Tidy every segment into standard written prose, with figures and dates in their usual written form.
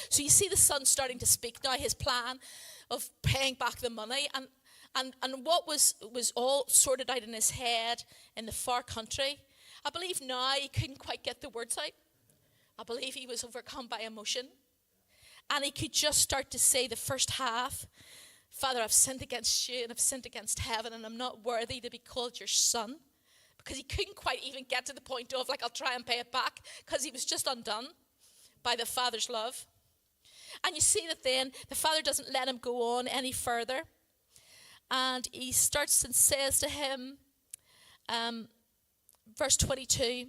So you see the son starting to speak now, his plan of paying back the money. And what was all sorted out in his head in the far country, I believe now he couldn't quite get the words out. I believe he was overcome by emotion. And he could just start to say the first half, Father, I've sinned against you and I've sinned against heaven and I'm not worthy to be called your son. Because he couldn't quite even get to the point of, like, I'll try and pay it back, because he was just undone by the Father's love. And you see that then the Father doesn't let him go on any further. And he starts and says to him, verse 22,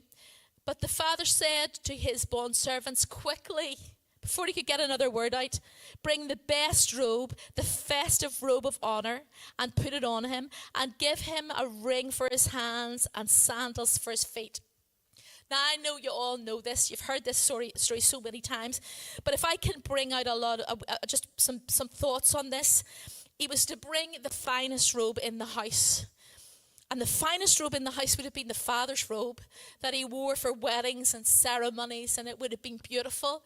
but the Father said to his bondservants, quickly, before he could get another word out, bring the best robe, the festive robe of honor, and put it on him, and give him a ring for his hands and sandals for his feet. Now, I know you all know this. You've heard this story so many times. But if I can bring out a lot, just some thoughts on this. He was to bring the finest robe in the house. And the finest robe in the house would have been the Father's robe that he wore for weddings and ceremonies, and it would have been beautiful.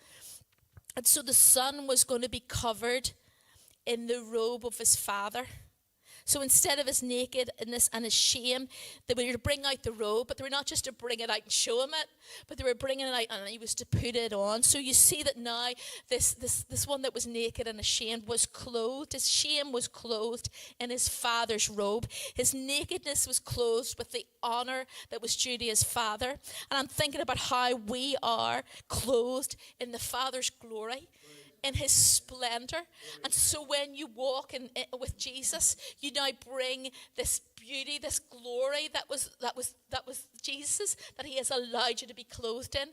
And so the son was going to be covered in the robe of his father. So instead of his nakedness and his shame, they were to bring out the robe, but they were not just to bring it out and show him it, but they were bringing it out and he was to put it on. So you see that now this one that was naked and ashamed was clothed. His shame was clothed in his father's robe. His nakedness was clothed with the honor that was due to his father. And I'm thinking about how we are clothed in the Father's glory, in his splendor. And so when you walk with Jesus, you now bring this beauty, this glory that was Jesus, that he has allowed you to be clothed in.